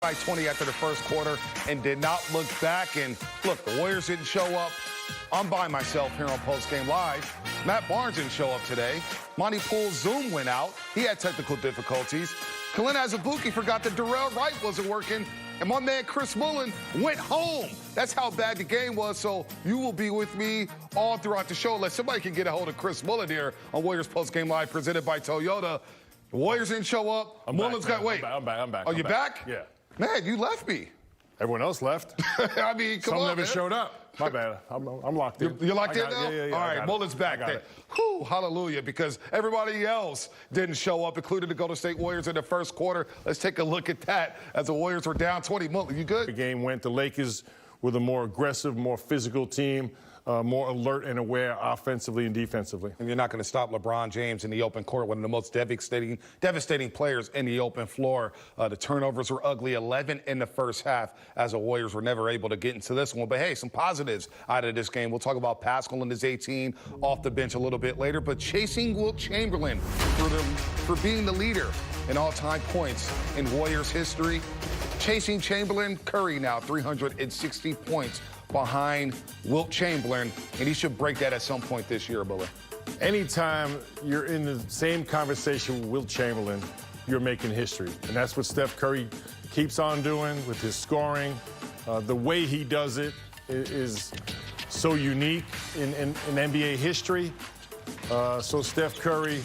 by 20 after the first quarter and did not look back. And look, the Warriors didn't show up. I'm by myself here on PostGame Live. Matt Barnes didn't show up today. Monty Poole's Zoom went out. He had technical difficulties. Kalin Azubuike forgot that Darrell Wright wasn't working. And my man Chris Mullen went home. That's how bad the game was. So you will be with me all throughout the show. Unless somebody can get a hold of Chris Mullen here on Warriors PostGame Live presented by Toyota. The Warriors didn't show up. Mullen's got, wait. I'm back. Oh, you back? Yeah. Man, you left me. Everyone else left. I mean, come on, Some never man. showed up. My bad. I'm locked in. You're locked in now? Yeah. All right, Mullen's back. Whew, hallelujah, because everybody else didn't show up, including the Golden State Warriors in the first quarter. Let's take a look at that as the Warriors were down 20. Mullen, you good? The game went. The Lakers were the more aggressive, more physical team. More alert and aware offensively and defensively. And you're not going to stop LeBron James in the open court, one of the most devastating players in the open floor. The turnovers were ugly, 11 in the first half, as the Warriors were never able to get into this one. But, hey, some positives out of this game. We'll talk about Pascal and his 18 off the bench a little bit later. But chasing Wilt Chamberlain for being the leader in all-time points in Warriors history. Chasing Chamberlain, Curry now 360 points behind Wilt Chamberlain, and he should break that at some point this year, Bullet. Anytime you're in the same conversation with Wilt Chamberlain, you're making history. And that's what Steph Curry keeps on doing with his scoring. The way he does it is so unique in NBA history. So Steph Curry,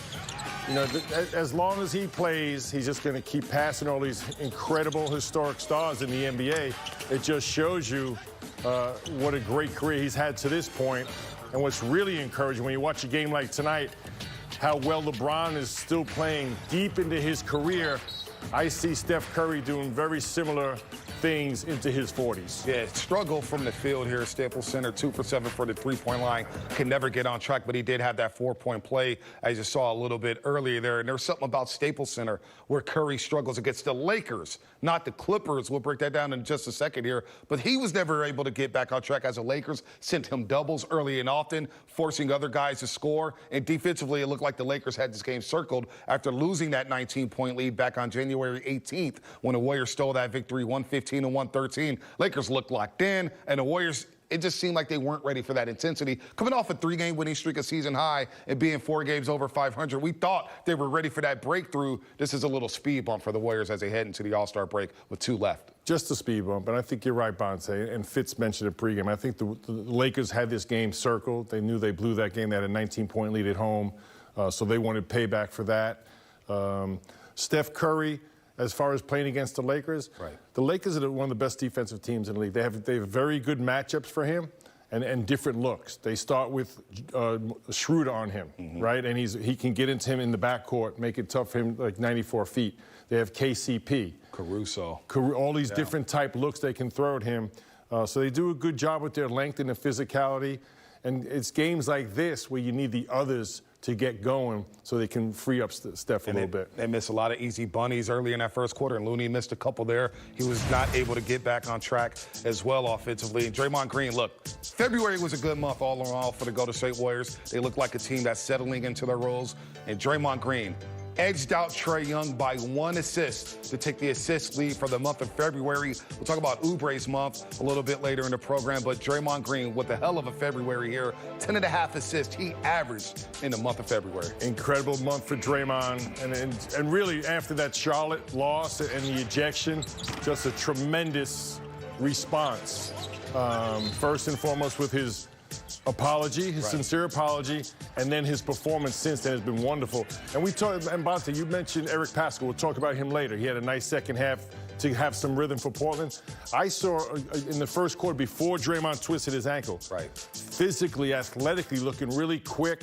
you know, as long as he plays, he's just going to keep passing all these incredible historic stars in the NBA. It just shows you what a great career he's had to this point. And what's really encouraging when you watch a game like tonight, how well LeBron is still playing deep into his career. I see Steph Curry doing very similar things into his 40s. Yeah, struggle from the field here. Staples Center, 2 for 7 for the three-point line. Can never get on track, but he did have that 4-point play, as you saw a little bit earlier there. And there's something about Staples Center where Curry struggles against the Lakers, not the Clippers. We'll break that down in just a second here. But he was never able to get back on track as the Lakers sent him doubles early and often, forcing other guys to score. And defensively, it looked like the Lakers had this game circled after losing that 19-point lead back on January 18th when the Warriors stole that victory 115-113. Lakers looked locked in, and the Warriors, it just seemed like they weren't ready for that intensity. Coming off a 3-game winning streak, a season high, and being 4 games over 500, we thought they were ready for that breakthrough. This is a little speed bump for the Warriors as they head into the All-Star break with 2 left. Just a speed bump, and I think you're right, Bonte, and Fitz mentioned it pregame. I think the Lakers had this game circled. They knew they blew that game. They had a 19-point lead at home, so they wanted payback for that. Steph Curry, as far as playing against the Lakers, the Lakers are one of the best defensive teams in the league. They have very good matchups for him and different looks. They start with Schroeder on him, right? And he can get into him in the backcourt, make it tough for him, like 94 feet. They have KCP. Caruso. All these different type looks they can throw at him. So they do a good job with their length and their physicality. And it's games like this where you need the others to get going so they can free up Steph a little bit. They missed a lot of easy bunnies early in that first quarter, and Looney missed a couple there. He was not able to get back on track as well offensively. And Draymond Green, look, February was a good month all in all for the Golden State Warriors. They look like a team that's settling into their roles. And Draymond Green edged out Trae Young by 1 assist to take the assist lead for the month of February. We'll talk about Oubre's month a little bit later in the program, but Draymond Green with a hell of a February here, 10.5 assists he averaged in the month of February. Incredible month for Draymond, and really after that Charlotte loss and the ejection, just a tremendous response. First and foremost with his apology, his sincere apology, and then his performance since then has been wonderful. And we talked, and Bonte, you mentioned Eric Pascal. We'll talk about him later. He had a nice second half to have some rhythm for Portland. I saw in the first quarter before Draymond twisted his ankle, physically, athletically looking really quick.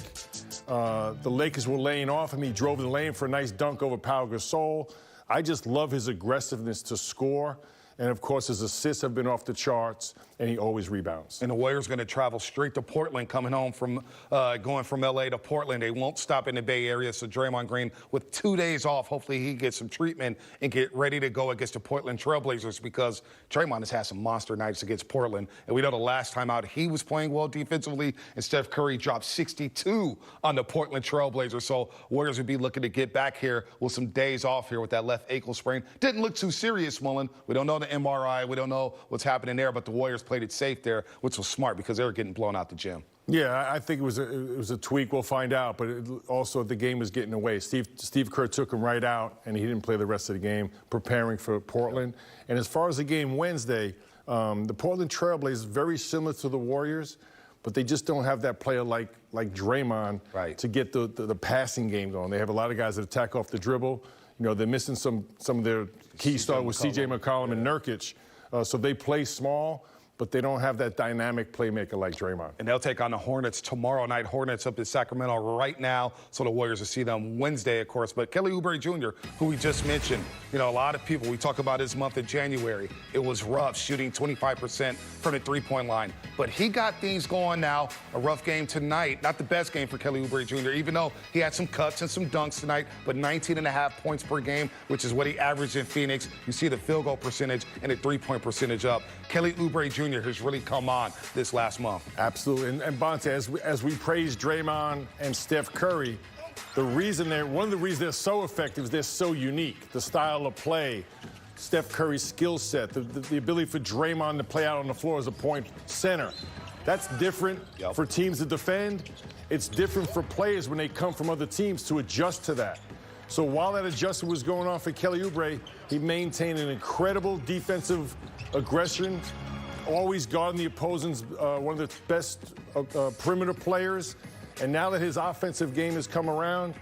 The Lakers were laying off him. He drove the lane for a nice dunk over Pau Gasol. I just love his aggressiveness to score. And, of course, his assists have been off the charts, and he always rebounds. And the Warriors going to travel straight to Portland, coming home from going from L.A. to Portland. They won't stop in the Bay Area, so Draymond Green, with 2 days off, hopefully he gets some treatment and get ready to go against the Portland Trailblazers, because Draymond has had some monster nights against Portland. And we know the last time out he was playing well defensively, and Steph Curry dropped 62 on the Portland Trailblazers. So Warriors would be looking to get back here with some days off here with that left ankle sprain. Didn't look too serious, Mullen. We don't know the MRI. We don't know what's happening there, but the Warriors played it safe there, which was smart because they were getting blown out the gym. Yeah, I think it was a tweak. We'll find out. But also the game was getting away. Steve Kerr took him right out, and he didn't play the rest of the game, preparing for Portland. And as far as the game Wednesday, the Portland Trailblazers, very similar to the Warriors, but they just don't have that player like Draymond to get the passing game going. They have a lot of guys that attack off the dribble. You know, they're missing some of their key stars with C.J. McCollum and Nurkic. So they play small, but they don't have that dynamic playmaker like Draymond. And they'll take on the Hornets tomorrow night. Hornets up in Sacramento right now, so the Warriors will see them Wednesday, of course. But Kelly Oubre Jr., who we just mentioned, you know, a lot of people, we talk about his month of January. It was rough, shooting 25% from the three-point line. But he got things going now. A rough game tonight. Not the best game for Kelly Oubre Jr., even though he had some cuts and some dunks tonight, but 19.5 points per game, which is what he averaged in Phoenix. You see the field goal percentage and the three-point percentage up. Kelly Oubre Jr. has really come on this last month. Absolutely. And Bonte, as we praise Draymond and Steph Curry, one of the reasons they're so effective is they're so unique. The style of play, Steph Curry's skill set, the ability for Draymond to play out on the floor as a point center. That's different for teams to defend. It's different for players when they come from other teams to adjust to that. So while that adjustment was going on for Kelly Oubre, he maintained an incredible defensive aggression, always guarding the opposing's one of the best perimeter players. And now that his offensive game has come around,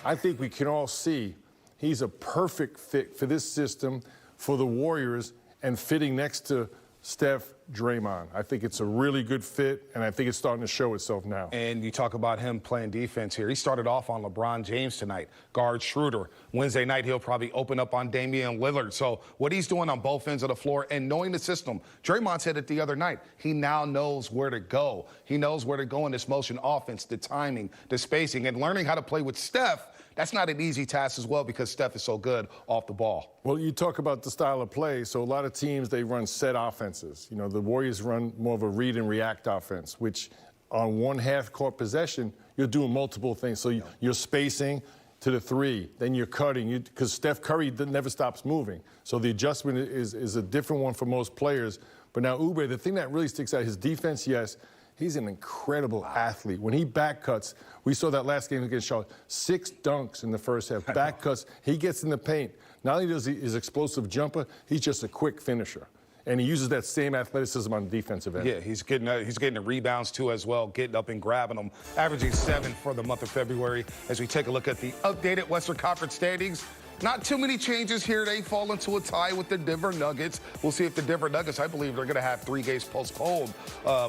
I think we can all see he's a perfect fit for this system, for the Warriors, and fitting next to Steph, Draymond. I think it's a really good fit, and I think it's starting to show itself now. And you talk about him playing defense here. He started off on LeBron James tonight, guard Schroeder. Wednesday night, he'll probably open up on Damian Lillard. So what he's doing on both ends of the floor and knowing the system. Draymond said it the other night. He now knows where to go. He knows where to go in this motion offense, the timing, the spacing, and learning how to play with Steph. That's not an easy task as well because Steph is so good off the ball. Well, you talk about the style of play. So a lot of teams, they run set offenses. You know, the Warriors run more of a read and react offense, which on one half-court possession, you're doing multiple things. So you're spacing to the three, then you're cutting, because Steph Curry never stops moving. So the adjustment is a different one for most players. But now Oubre, the thing that really sticks out, his defense, yes, he's an incredible athlete. When he back cuts, we saw that last game against Charlotte, 6 dunks in the first half. Back cuts, he gets in the paint. Not only does he his explosive jumper, he's just a quick finisher. And he uses that same athleticism on the defensive end. Yeah, he's getting the rebounds too as well, getting up and grabbing them, averaging 7 for the month of February. As we take a look at the updated Western Conference standings, not too many changes here. They fall into a tie with the Denver Nuggets. We'll see if the Denver Nuggets, I believe they're going to have 3 games postponed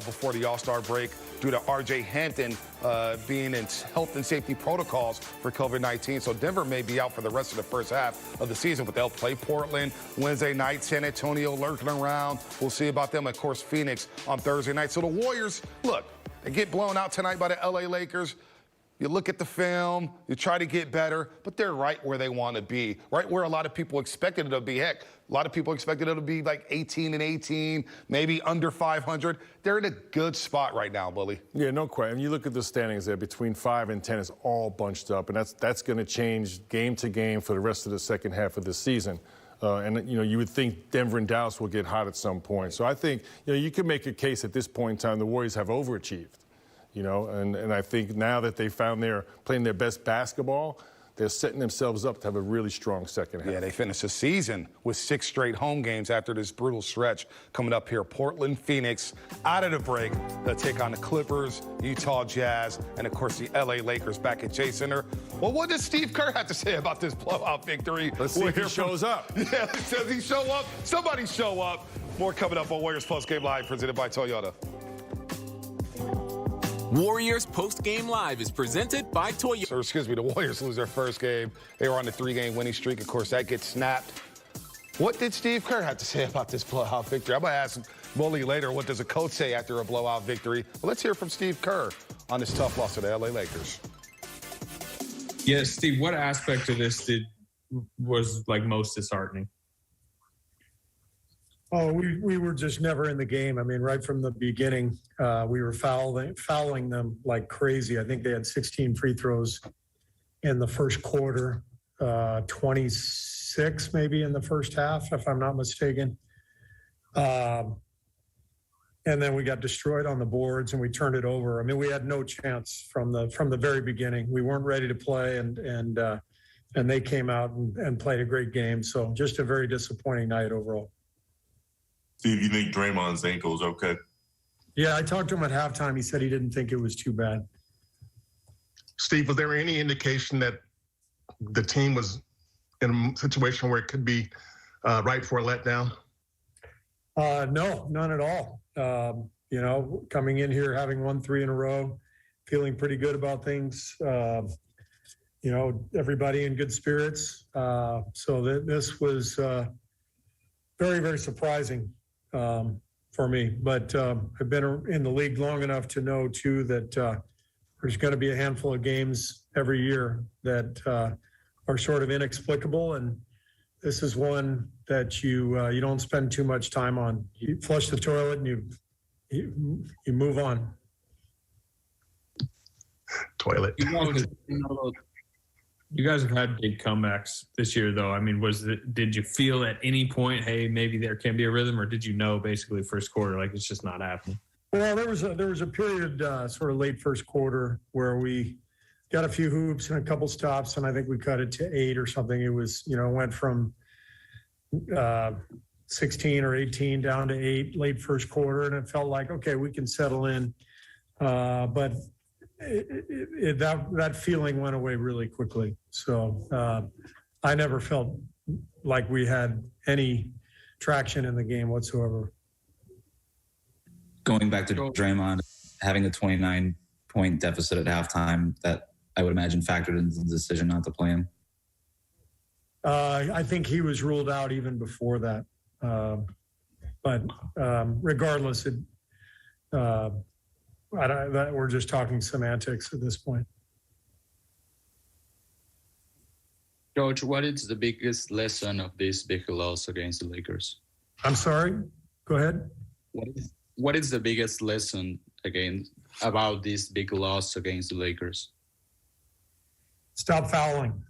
before the All-Star break due to R.J. Hampton being in health and safety protocols for COVID-19. So Denver may be out for the rest of the first half of the season, but they'll play Portland Wednesday night, San Antonio lurking around. We'll see about them. Of course, Phoenix on Thursday night. So the Warriors, look, they get blown out tonight by the L.A. Lakers. You look at the film, you try to get better, but they're right where they want to be, right where a lot of people expected it to be. Heck, a lot of people expected it to be like 18-18, maybe under 500. They're in a good spot right now, Bully. Yeah, no question. You look at the standings there, between 5 and 10 is all bunched up, and that's going to change game to game for the rest of the second half of the season. And, you know, you would think Denver and Dallas will get hot at some point. So I think, you know, you can make a case at this point in time the Warriors have overachieved. You know, and I think now that they found they're playing their best basketball, they're setting themselves up to have a really strong second half. Yeah, they finished the season with 6 straight home games after this brutal stretch coming up here. Portland, Phoenix, out of the break. They'll take on the Clippers, Utah Jazz, and, of course, the L.A. Lakers back at Chase Center. Well, what does Steve Kerr have to say about this blowout victory? Let's see if he shows up. Yeah, does he show up? Somebody show up. More coming up on Warriors PostGame Live, presented by Toyota. Warriors PostGame Live is presented by Toyota. The Warriors lose their first game. They were on the 3-game winning streak. Of course, that gets snapped What did Steve Kerr have to say about this blowout victory? I'm going to ask Wooly later, what does a coach say after a blowout victory? Well, let's hear from Steve Kerr on this tough loss to the LA Lakers. Yeah, Steve, what aspect of this was like most disheartening? Oh, we were just never in the game. I mean, right from the beginning, we were fouling them like crazy. I think they had 16 free throws in the first quarter, 26 maybe in the first half, if I'm not mistaken. And then we got destroyed on the boards and we turned it over. I mean, we had no chance from the very beginning. We weren't ready to play, and they came out and played a great game. So just a very disappointing night overall. Steve, you think Draymond's ankle is okay? Yeah, I talked to him at halftime. He said he didn't think it was too bad. Steve, was there any indication that the team was in a situation where it could be ripe for a letdown? No, none at all. Coming in here, having won 3 in a row, feeling pretty good about things. Everybody in good spirits. So this was very, very surprising for me. But I've been in the league long enough to know, too, that there's going to be a handful of games every year that are sort of inexplicable. And this is one that you don't spend too much time on. You flush the toilet and you move on. Toilet. You guys have had big comebacks this year, though. I mean, did you feel at any point, hey, maybe there can be a rhythm, or did you know basically first quarter, like it's just not happening? Well, there was a period sort of late first quarter where we got a few hoops and a couple stops, and I think we cut it to 8 or something. It was, went from 16 or 18 down to 8 late first quarter, and it felt like, okay, we can settle in. But that feeling went away really quickly. So I never felt like we had any traction in the game whatsoever. Going back to Draymond, having a 29-point deficit at halftime, that I would imagine factored into the decision not to play him. I think he was ruled out even before that. But regardless, we're just talking semantics at this point. Coach, what is the biggest lesson of this big loss against the Lakers? I'm sorry? Go ahead. What is the biggest lesson about this big loss against the Lakers? Stop fouling.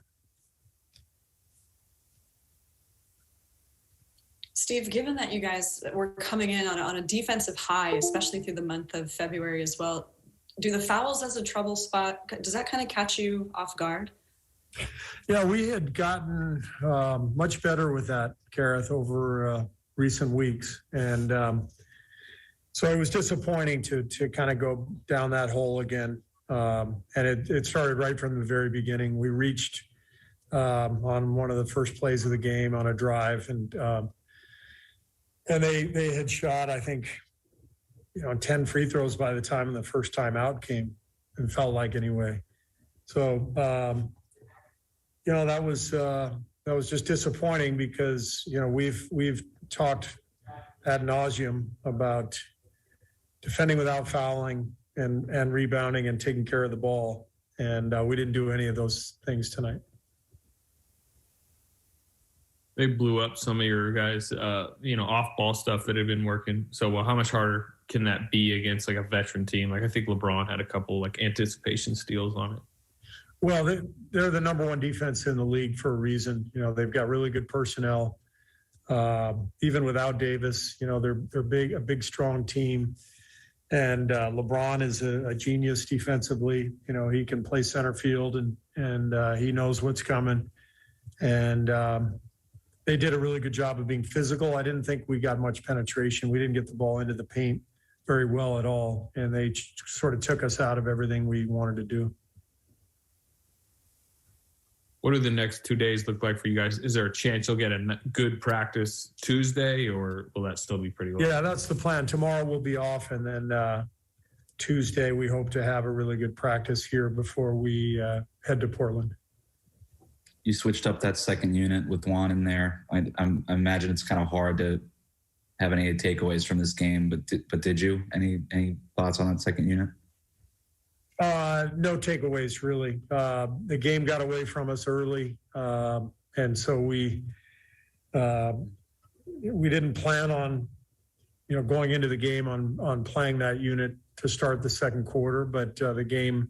Steve, given that you guys were coming in on a defensive high, especially through the month of February as well, do the fouls as a trouble spot, does that kind of catch you off guard? Yeah, we had gotten much better with that, Gareth, over recent weeks. And so it was disappointing to kind of go down that hole again. And it started right from the very beginning. We reached on one of the first plays of the game on a drive, and they had shot, I think, 10 free throws by the time the first time out came, and felt like anyway. So, that was just disappointing because, we've talked ad nauseum about defending without fouling and rebounding and taking care of the ball. And we didn't do any of those things tonight. They blew up some of your guys, off-ball stuff that had been working so well. How much harder can that be against like a veteran team? Like I think LeBron had a couple like anticipation steals on it. Well, they're the number one defense in the league for a reason. They've got really good personnel. Even without Davis, they're a big, strong team. And LeBron is a genius defensively. He can play center field and he knows what's coming. And they did a really good job of being physical. I didn't think we got much penetration. We didn't get the ball into the paint very well at all. And they sort of took us out of everything we wanted to do. What do the next 2 days look like for you guys? Is there a chance you'll get a good practice Tuesday, or will that still be pretty low? Yeah, that's the plan. Tomorrow we'll be off, and then Tuesday we hope to have a really good practice here before we head to Portland. you switched up that second unit with Juan in there. I imagine it's kind of hard to have any takeaways from this game, but did you? Any thoughts on that second unit? No takeaways, really. The game got away from us early, and so we didn't plan on, going into the game on playing that unit to start the second quarter, but the game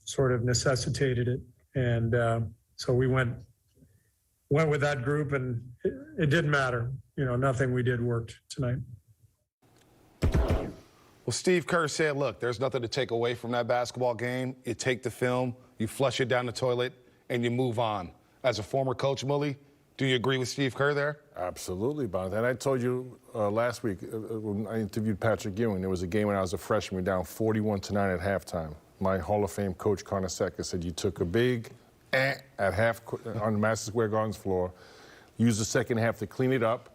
sort of necessitated it, and so we went with that group, and it didn't matter. Nothing we did worked tonight. Well, Steve Kerr said, look, there's nothing to take away from that basketball game. You take the film, you flush it down the toilet, and you move on. As a former coach, Mully, do you agree with Steve Kerr there? Absolutely, Bob. And I told you last week when I interviewed Patrick Ewing, there was a game when I was a freshman, down 41-9 at halftime. My Hall of Fame coach, Carnesecca, said you took a big at half on the Madison Square Garden's floor, used the second half to clean it up,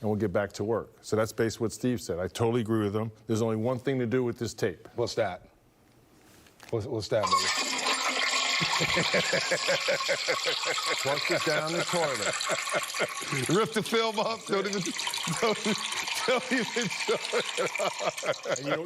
and we'll get back to work. So that's basically what Steve said. I totally agree with him. There's only one thing to do with this tape. What's that? What's that, buddy? Flush it down the toilet. Rip the film up. Don't even show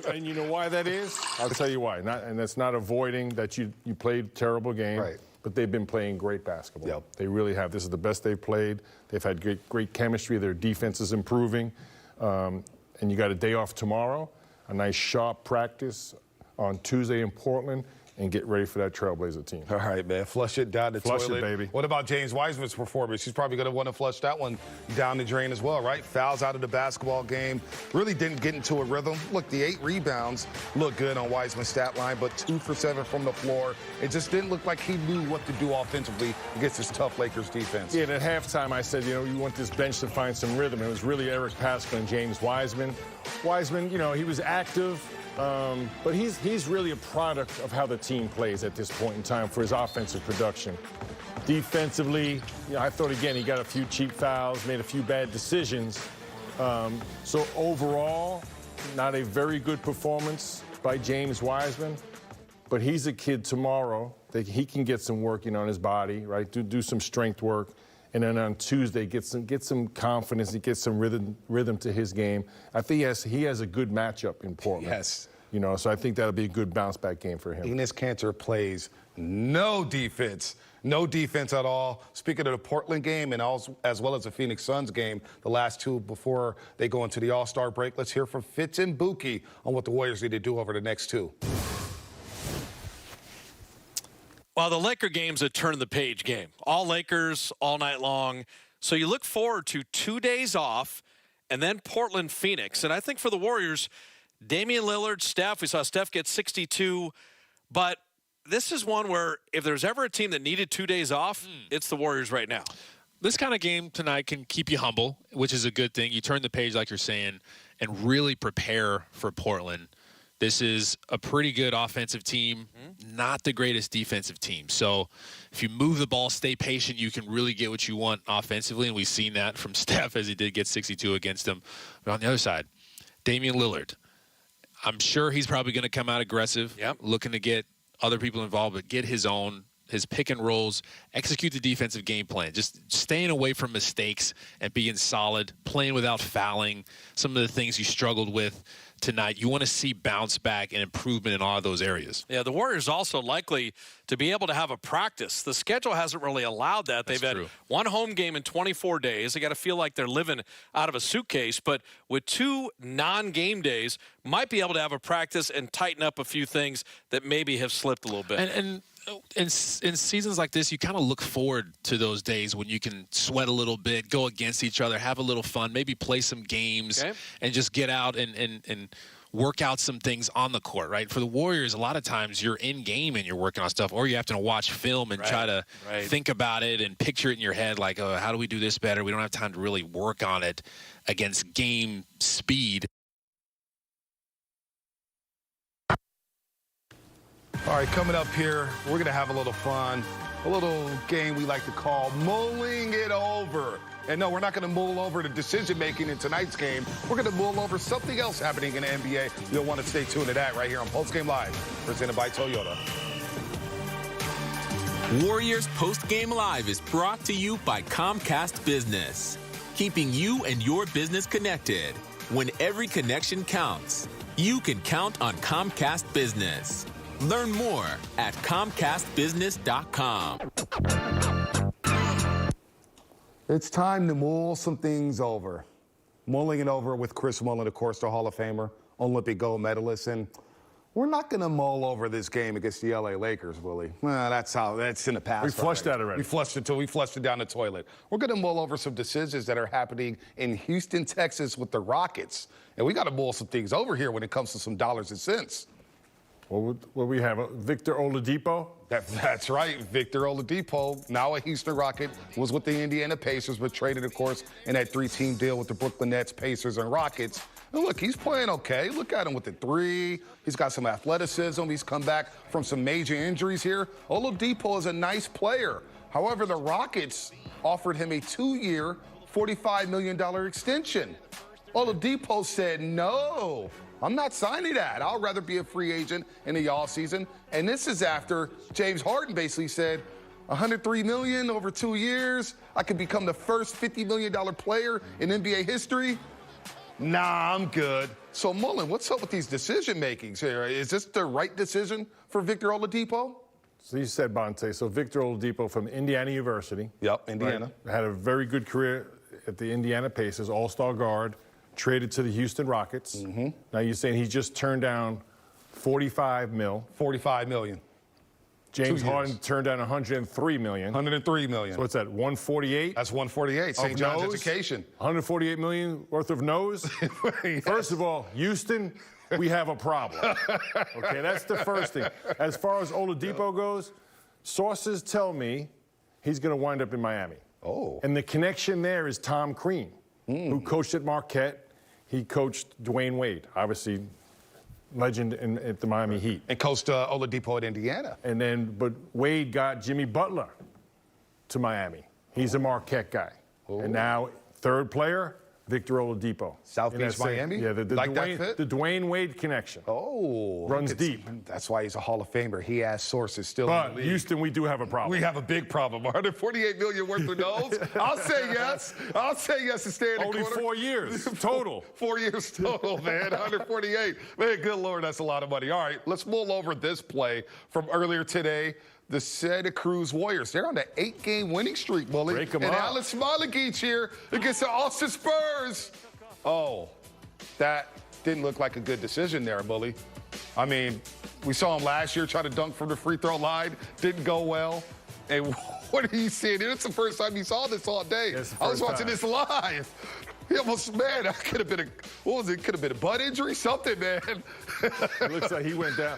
it. And you know why that is? I'll tell you why. And that's not avoiding that you played a terrible game. Right. But they've been playing great basketball. Yep. They really have. This is the best they've played. They've had great chemistry. Their defense is improving. And you got a day off tomorrow, a nice sharp practice on Tuesday in Portland, and get ready for that Trailblazer team. All right, man. Flush it down the toilet. Flush it, baby. What about James Wiseman's performance? He's probably going to want to flush that one down the drain as well, right? Fouls out of the basketball game. Really didn't get into a rhythm. Look, the 8 rebounds look good on Wiseman's stat line, but 2 for 7 from the floor. It just didn't look like he knew what to do offensively against this tough Lakers defense. Yeah, and at halftime I said, you want this bench to find some rhythm. It was really Eric Paschall and James Wiseman. Wiseman, he was active. But he's really a product of how the team plays at this point in time for his offensive production. Defensively, I thought, again, he got a few cheap fouls, made a few bad decisions. So overall, not a very good performance by James Wiseman. But he's a kid tomorrow that he can get some work on his body, right? Do some strength work. And then on Tuesday, get some confidence, he gets some rhythm to his game. I think he has a good matchup in Portland. Yes. So I think that'll be a good bounce-back game for him. Enes Kanter plays no defense at all. Speaking of the Portland game and as well as the Phoenix Suns game, the last two before they go into the All-Star break, let's hear from Fitz and Buki on what the Warriors need to do over the next 2. Well, the Laker game's a turn-the-page game. All Lakers, all night long. So you look forward to 2 days off, and then Portland, Phoenix. And I think for the Warriors, Damian Lillard, Steph, we saw Steph get 62. But this is one where if there's ever a team that needed 2 days off, it's the Warriors right now. This kind of game tonight can keep you humble, which is a good thing. You turn the page, like you're saying, and really prepare for Portland. This is a pretty good offensive team, not the greatest defensive team. So if you move the ball, stay patient, you can really get what you want offensively, and we've seen that from Steph as he did get 62 against him. But on the other side, Damian Lillard, I'm sure he's probably going to come out aggressive, looking to get other people involved, but get his own, his pick and rolls, execute the defensive game plan, just staying away from mistakes and being solid, playing without fouling, some of the things you struggled with tonight. You want to see bounce back and improvement in all of those areas. Yeah, the Warriors also likely to be able to have a practice. The schedule hasn't really allowed that. They've had one home game in 24 days. They got to feel like they're living out of a suitcase, but with 2 non-game days, might be able to have a practice and tighten up a few things that maybe have slipped a little bit. And in seasons like this, you kind of look forward to those days when you can sweat a little bit, go against each other, have a little fun, maybe play some games, and just get out and work out some things on the court, right? For the Warriors, a lot of times you're in game and you're working on stuff, or you have to watch film and try to think about it and picture it in your head like, oh, how do we do this better? We don't have time to really work on it against game speed. All right, coming up here, we're going to have a little fun, a little game we like to call mulling it over. And no, we're not going to mull over the decision-making in tonight's game. We're going to mull over something else happening in the NBA. You'll want to stay tuned to that right here on PostGame Live, presented by Toyota. Warriors PostGame Live is brought to you by Comcast Business, keeping you and your business connected. When every connection counts, you can count on Comcast Business. Learn more at ComcastBusiness.com. It's time to mull some things over. Mulling it over with Chris Mullin, of course, the Hall of Famer, Olympic gold medalist. And we're not going to mull over this game against the LA Lakers, Willie. Well, that's in the past. We flushed that already. We flushed it down the toilet. We're going to mull over some decisions that are happening in Houston, Texas with the Rockets. And we got to mull some things over here when it comes to some dollars and cents. What we have? Victor Oladipo? That's right, Victor Oladipo, now a Houston Rocket, was with the Indiana Pacers, but traded, of course, in that three-team deal with the Brooklyn Nets, Pacers, and Rockets. And look, he's playing okay. Look at him with the three. He's got some athleticism. He's come back from some major injuries here. Oladipo is a nice player. However, the Rockets offered him a 2-year, $45 million extension. Oladipo said, no, I'm not signing that. I'll rather be a free agent in the offseason. And this is after James Harden basically said, $103 million over 2 years. I could become the first $50 million player in NBA history. Nah, I'm good. So, Mullin, what's up with these decision makings here? Is this the right decision for Victor Oladipo? So you said, Bonte. So Victor Oladipo from Indiana University. Yep, Indiana. Right, had a very good career at the Indiana Pacers, all-star guard, traded to the Houston Rockets. Mm-hmm. Now you're saying he just turned down $45 million. James Harden turned down $103 million. $103 million. So what's that, 148? That's 148. St. John's Education. $148 million worth of nose? Yes. First of all, Houston, we have a problem. Okay, that's the first thing. As far as Oladipo goes, sources tell me he's going to wind up in Miami. Oh. And the connection there is Tom Crean, who coached at Marquette. He coached Dwayne Wade, obviously legend at the Miami Heat. And coached Oladipo at Indiana. But Wade got Jimmy Butler to Miami. He's a Marquette guy. Oh. And now, third player, Victor Oladipo. Southeast Miami? Yeah, the Dwayne Wade connection. Oh. Runs deep. That's why he's a Hall of Famer. He has sources still in the league. Houston, we do have a problem. We have a big problem. $148 million worth of nose? I'll say yes. I'll say yes to stay in the corner. Only 4 years total. 4 years total, man. 148. Man, good Lord, that's a lot of money. All right, let's mull over this play from earlier today. The Santa Cruz Warriors. They're on the 8-game winning streak, Bully. Break them and up. Alex Smoligic here against the Austin Spurs. Oh, that didn't look like a good decision there, Bully. I mean, we saw him last year try to dunk from the free throw line. Didn't go well. And what are you seeing here? It's the first time you saw this all day. I was watching this live. He almost, man, that could have been could have been a butt injury, something, man. It looks like he went down.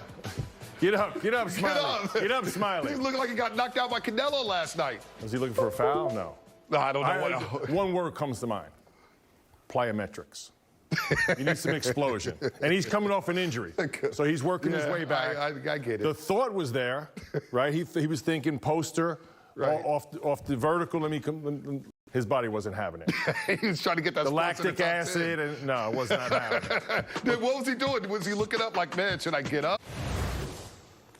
Get up, Smiley. Get up, Smiley. He looked like he got knocked out by Canelo last night. Was he looking for a foul? No, I don't know. One word comes to mind. Plyometrics. You need some explosion. And he's coming off an injury. So he's working his way back. I get it. The thought was there, right? He was thinking poster, right, off the vertical. His body wasn't having it. He was trying to get that the lactic acid. No, it was not having it. What was he doing? Was he looking up like, man, should I get up?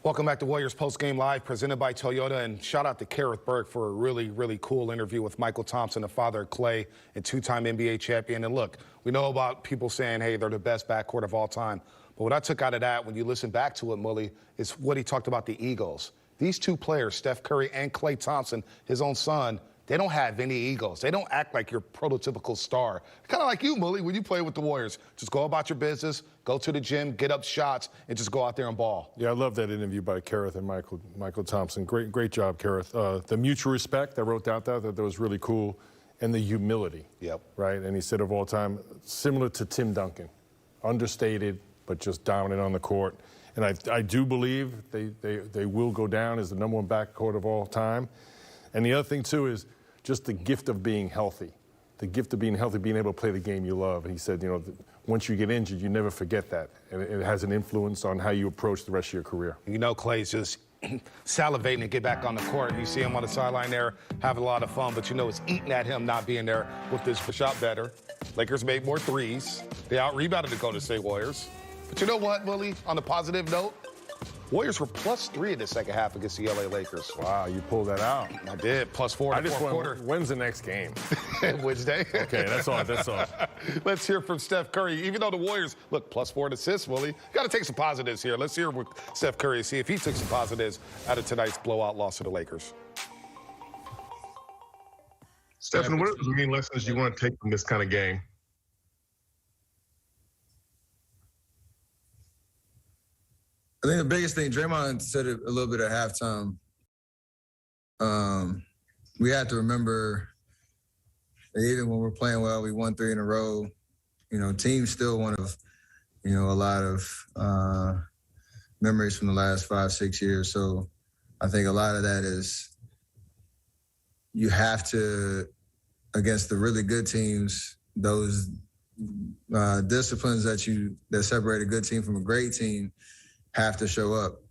Welcome back to Warriors PostGame Live, presented by Toyota. And shout out to Kareth Burke for a really, really cool interview with Michael Thompson, the father of Clay, and two-time NBA champion. And look, we know about people saying, hey, they're the best backcourt of all time. But what I took out of that, when you listen back to it, Mully, is what he talked about the egos. These two players, Steph Curry and Klay Thompson, his own son, they don't have any egos. They don't act like your prototypical star. Kind of like you, Mully, when you play with the Warriors. Just go about your business, go to the gym, get up shots, and just go out there and ball. Yeah, I love that interview by Kareth and Michael Thompson. Great job, Kareth. The mutual respect, I wrote down that was really cool, and the humility. Yep. Right, and he said of all time, similar to Tim Duncan, understated, but just dominant on the court. And I do believe they will go down as the number one backcourt of all time. And the other thing, too, is just the gift of being healthy. The gift of being healthy, being able to play the game you love. And he said, once you get injured, you never forget that. And it has an influence on how you approach the rest of your career. Clay's just salivating to get back on the court. You see him on the sideline there, having a lot of fun, but it's eating at him not being there with this shot better. Lakers made more threes. They out-rebounded the Golden State Warriors. But you know what, Willie? On a positive note, Warriors were +3 in the second half against the LA Lakers. Wow, you pulled that out. I did. +4 in the fourth quarter. When's the next game? Wednesday. Okay, that's all. That's all. Let's hear from Steph Curry. Even though the Warriors, look, +4 assists, Willie. Got to take some positives here. Let's hear with Steph Curry, see if he took some positives out of tonight's blowout loss to the Lakers. Stephen, what are the main lessons you want to take from this kind of game? I think the biggest thing, Draymond said it a little bit at halftime. We have to remember that even when we're playing well, we won 3 in a row. You know, teams still one of, a lot of memories from the last 5-6 years. So I think a lot of that is you have to, against the really good teams, those disciplines that separate a good team from a great team have to show up.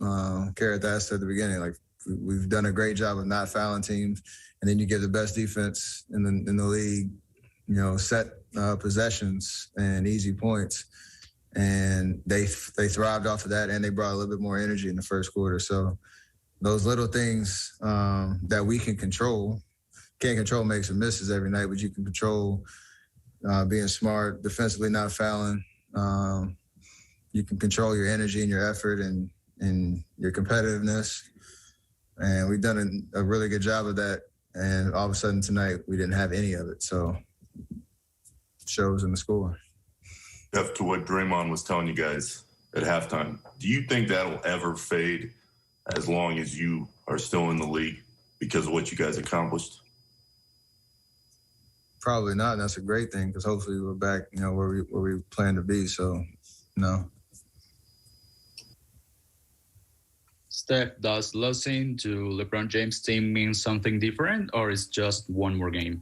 Carrot that said at the beginning, like we've done a great job of not fouling teams, and then you give the best defense in the league, set possessions and easy points, and they thrived off of that, and they brought a little bit more energy in the first quarter. So those little things that we can control, can't control makes and misses every night, but you can control being smart, defensively not fouling. You can control your energy and your effort and your competitiveness. And we've done a really good job of that. And all of a sudden tonight, we didn't have any of it. So it shows in the score. To what Draymond was telling you guys at halftime, do you think that'll ever fade as long as you are still in the league because of what you guys accomplished? Probably not. And that's a great thing because hopefully we're back, where we plan to be. So, no. Steph, does losing to LeBron James' team mean something different, or is just one more game?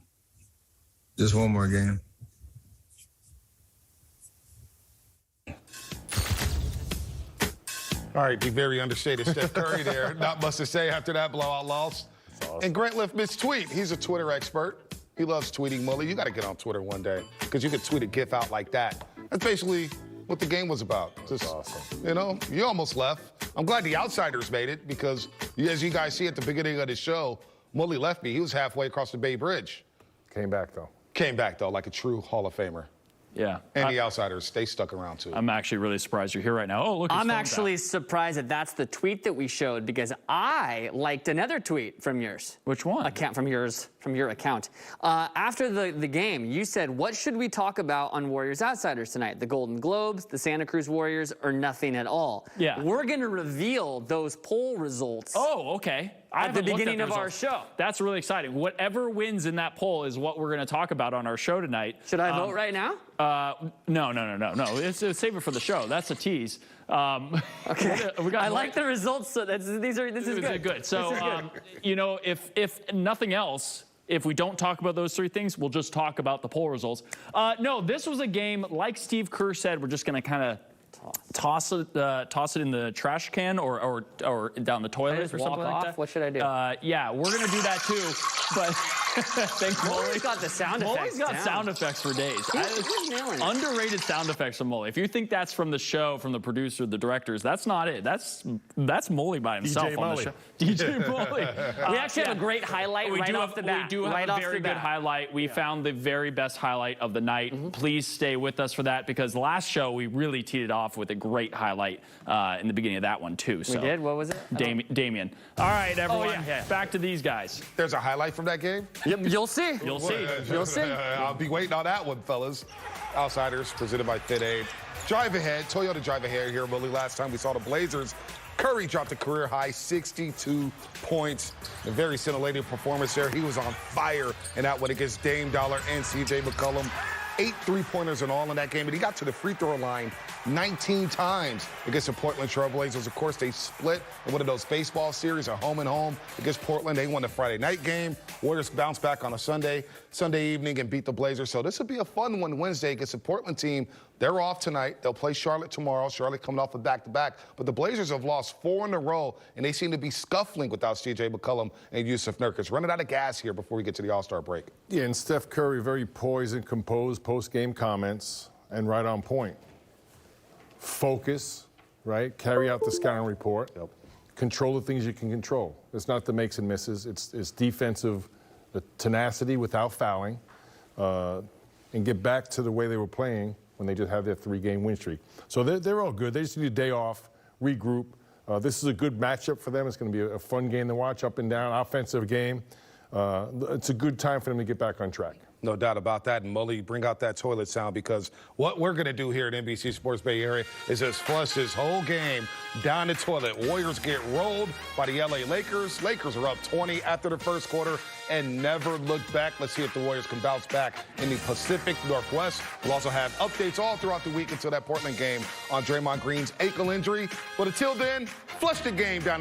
Just one more game. All right, be very understated. Steph Curry there. Not much to say after that blowout loss. Awesome. And Grant left Mitch tweet. He's a Twitter expert. He loves tweeting, Mully. You got to get on Twitter one day because you could tweet a GIF out like that. That's basically what the game was about. Just, awesome. You almost left. I'm glad the Outsiders made it because, as you guys see at the beginning of the show, Mully left me. He was halfway across the Bay Bridge. Came back, though. Came back, though, like a true Hall of Famer. Yeah. And the Outsiders, they stuck around, too. I'm actually really surprised you're here right now. Oh, look. I'm actually surprised that that's the tweet that we showed because I liked another tweet from yours. Which one? From your account. After the game, you said, what should we talk about on Warriors Outsiders tonight? The Golden Globes, the Santa Cruz Warriors, or nothing at all? Yeah. We're going to reveal those poll results. Oh, okay. At the beginning of our show. That's really exciting. Whatever wins in that poll is what we're going to talk about on our show tonight. Should I vote right now? No. It's save it for the show. That's a tease. Okay. I like the results. So this is good. So, if nothing else, if we don't talk about those three things, we'll just talk about the poll results. No, this was a game, like Steve Kerr said, we're just going to kind of toss it in the trash can or down the toilet or something like that. What should I do? Yeah, we're gonna do that too. But thanks, Mully's got the sound effects. Mully's got sound effects for days. He's nailing it. Underrated sound effects from Mully. If you think that's from the show, from the producer, the directors, that's not it. That's Mully by himself DJ on the show. DJ Mully. We actually have a great highlight off the bat. We do have a very good highlight. We found the very best highlight of the night. Please stay with us for that because last show we really teed it off with a great highlight in the beginning of that one too. So we did? What was it? Damien. All right, everyone. Back to these guys. There's a highlight from that game? Yep. You'll see. You'll see. You'll see. I'll be waiting on that one, fellas. Outsiders presented by Fit Aid. Drive ahead. Toyota drive ahead here, Willie. Last time we saw the Blazers, Curry dropped a career high 62 points. A very scintillating performance there. He was on fire in that one against Dame Dollar and C.J. McCollum. 8 3-pointers in all in that game, and he got to the free throw line 19 times against the Portland Trail Blazers. Of course, they split in one of those baseball series, a home and home against Portland. They won the Friday night game. Warriors bounced back on a Sunday evening and beat the Blazers. So this would be a fun one Wednesday against the Portland team. They're off tonight. They'll play Charlotte tomorrow. Charlotte coming off a back-to-back. But the Blazers have lost 4 in a row, and they seem to be scuffling without C.J. McCollum and Yusuf Nurkic. Running out of gas here before we get to the All-Star break. Yeah, and Steph Curry, very poised and composed post-game comments and right on point. Focus, right? Carry out the scouting report. Control the things you can control. It's not the makes and misses. It's defensive tenacity without fouling, and get back to the way they were playing when they just had their 3-game win streak. So they're all good. They just need a day off, regroup. This is a good matchup for them. It's going to be a fun game to watch, up and down, offensive game. It's a good time for them to get back on track. No doubt about that. And Mully, bring out that toilet sound, because what we're going to do here at NBC Sports Bay Area is just flush this whole game down the toilet. Warriors get rolled by the LA Lakers. Lakers are up 20 after the first quarter and never looked back. Let's see if the Warriors can bounce back in the Pacific Northwest. We'll also have updates all throughout the week until that Portland game on Draymond Green's ankle injury. But until then, flush the game down.